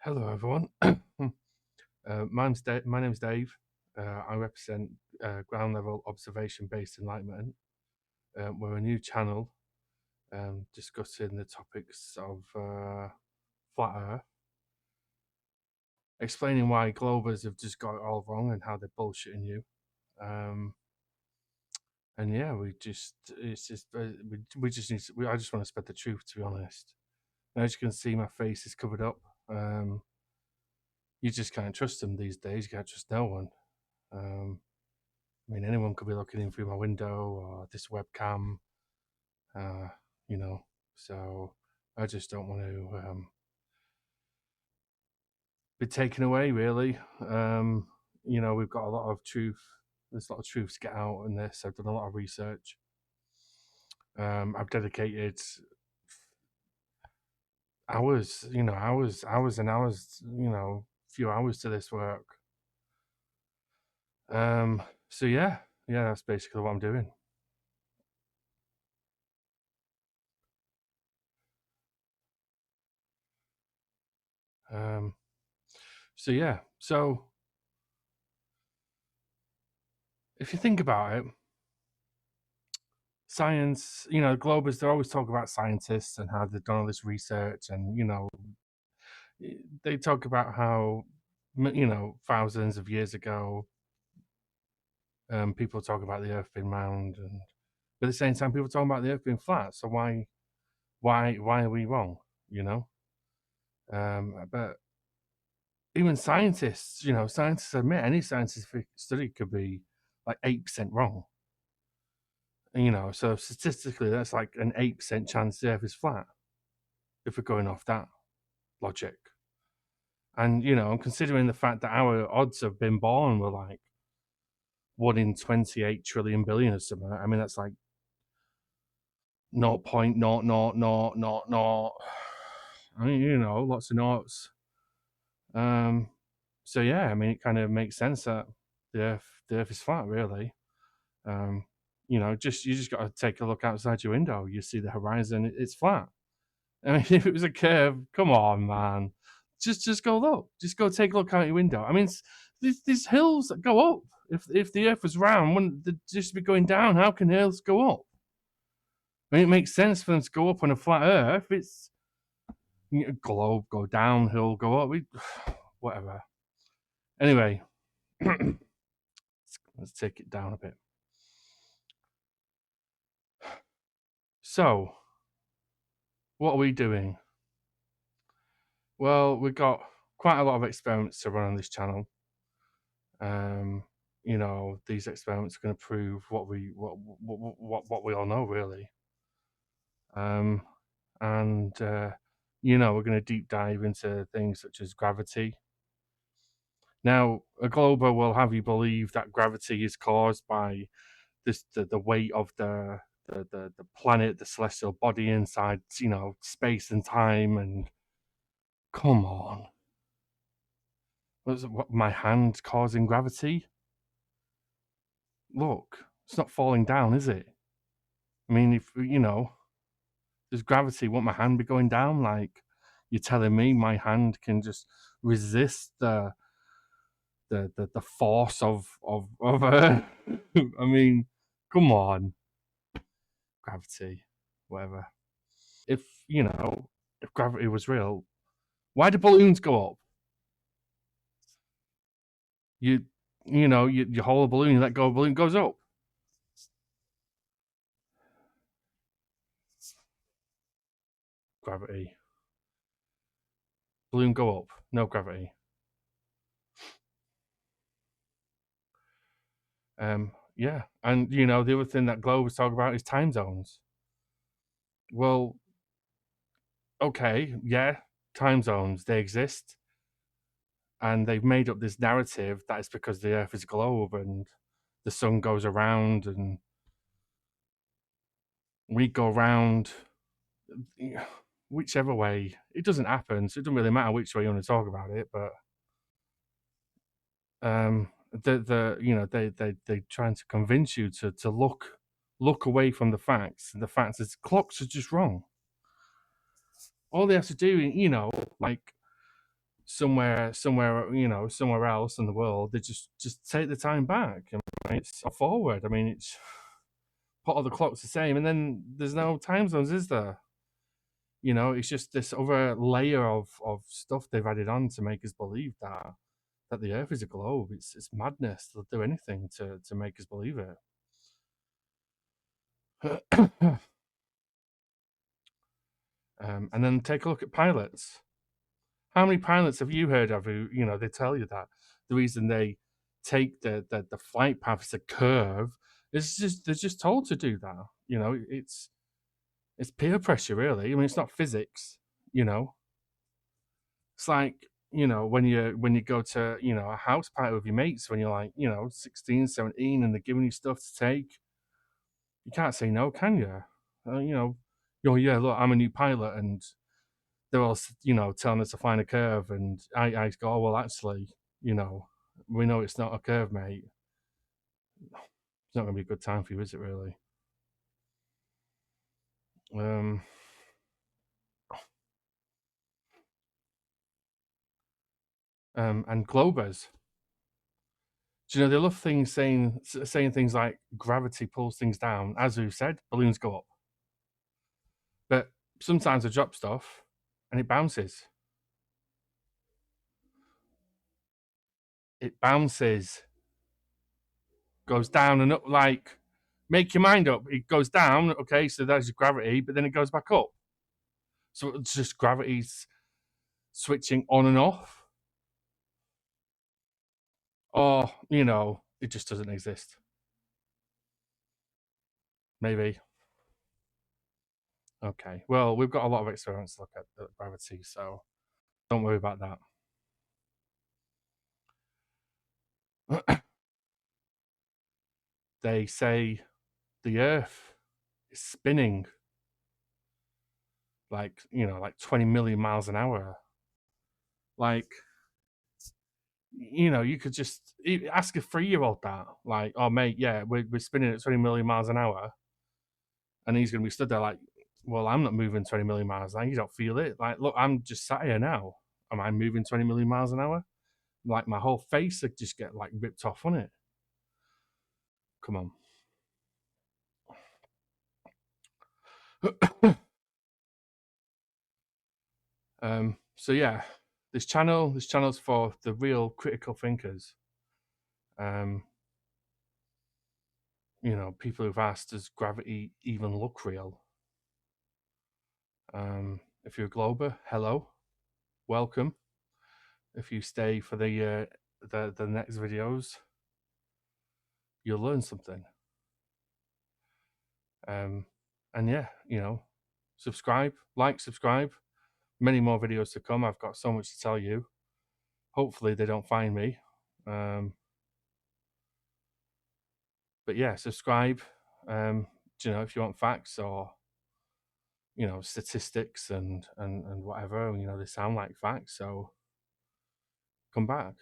Hello, everyone. My name's Dave. I represent ground level observation based enlightenment. We're a new channel discussing the topics of flat Earth, explaining why Globers have just got it all wrong and how they're bullshitting you. And yeah, I just want to spread the truth, to be honest. Now, as you can see, my face is covered up. You just can't trust them these days. You can't trust no one. I mean, anyone could be looking in through my window or this webcam, so I just don't want to be taken away, really. We've got a lot of truth. There's a lot of truth to get out in this. I've done a lot of research. I've dedicated hours and hours, few hours to this work. So yeah, that's basically what I'm doing. So if you think about it, science, Globers, they always talk about scientists and how they've done all this research, and they talk about how thousands of years ago, people talk about the Earth being round, and but at the same time, people talk about the Earth being flat. So why are we wrong? But even scientists, scientists admit any scientific study could be like 8% wrong. So statistically, that's like an 8% chance the Earth is flat, if we're going off that logic. And, considering the fact that our odds of being born were like 1 in 28 trillion billion or something, I mean, that's like 0.00000. I mean, lots of noughts. So yeah, I mean, it kind of makes sense that the Earth is flat, really. You just got to take a look outside your window. You see the horizon; it's flat. I mean, if it was a curve, come on, man. Just go look. Just go take a look out your window. I mean, these hills that go up. If the Earth was round, wouldn't they just be going down? How can hills go up? I mean, it makes sense for them to go up on a flat Earth. It's globe, go down, hill, go up. Whatever. Anyway, let's take it down a bit. So, what are we doing? Well, we've got quite a lot of experiments to run on this channel. These experiments are going to prove what we all know, really. We're going to deep dive into things such as gravity. Now, a Glober will have you believe that gravity is caused by the weight of the planet, the celestial body inside, space and time. And come on, what my hand causing gravity? Look, it's not falling down, is it? I mean, if there's gravity, won't my hand be going down? Like, you're telling me my hand can just resist the force of Earth? I mean, come on, gravity, whatever. If gravity was real, why do balloons go up? You hold a balloon, you let go of a balloon, it goes up. Gravity. Balloon go up, no gravity. Yeah, and the other thing that Globe was talking about is time zones. Well, okay, yeah, time zones, they exist, and they've made up this narrative that it's because the Earth is a globe and the sun goes around and we go around. Whichever way, it doesn't happen, so it doesn't really matter which way you want to talk about it. But they're trying to convince you to look away from the facts. The facts is clocks are just wrong. All they have to do, like somewhere, you know, somewhere else in the world, they just take the time back. I mean, it's forward. I mean, it's put all the clocks the same, and then there's no time zones, is there? You know, it's just this other layer of stuff they've added on to make us believe that the Earth is a globe. It's madness. They'll do anything to make us believe it. And then take a look at pilots. How many pilots have you heard of who, you know, they tell you that the reason they take the flight path as a curve is just they're just told to do that. You know, it's peer pressure, really. I mean, it's not physics. You know, it's like, you know, when you go to, you know, a house party with your mates when you're like, you know, 16, 17, and they're giving you stuff to take. You can't say no, can you? You know, oh yeah, look, I'm a new pilot, and they're all, you know, telling us to find a curve, and I go, oh, well, actually, you know, we know it's not a curve, mate. It's not going to be a good time for you, is it, really? And globers. Do you know they love things saying things like gravity pulls things down? As we've said, balloons go up, but sometimes they drop stuff and it bounces. It bounces, goes down and up. Like, make your mind up. It goes down, okay, so that's gravity, but then it goes back up. So it's just gravity's switching on and off. Or, you know, it just doesn't exist. Maybe. Okay. Well, we've got a lot of experiments to look at gravity, so don't worry about that. They say the Earth is spinning like, you know, like 20 million miles an hour. Like, you know, you could just ask a 3-year-old that, like, oh, mate, yeah, we're spinning at 20 million miles an hour. And he's going to be stood there like, well, I'm not moving 20 million miles an hour. You don't feel it. Like, look, I'm just sat here now. Am I moving 20 million miles an hour? Like, my whole face would just get like ripped off on it. Come on. So yeah, this channel's for the real critical thinkers. You know, people who've asked, does gravity even look real? If you're a glober, hello, welcome. If you stay for the next videos, you'll learn something. And yeah, you know, subscribe, subscribe. Many more videos to come. I've got so much to tell you. Hopefully they don't find me. But yeah, subscribe. You know, if you want facts or, you know, statistics and whatever, you know, they sound like facts. So come back.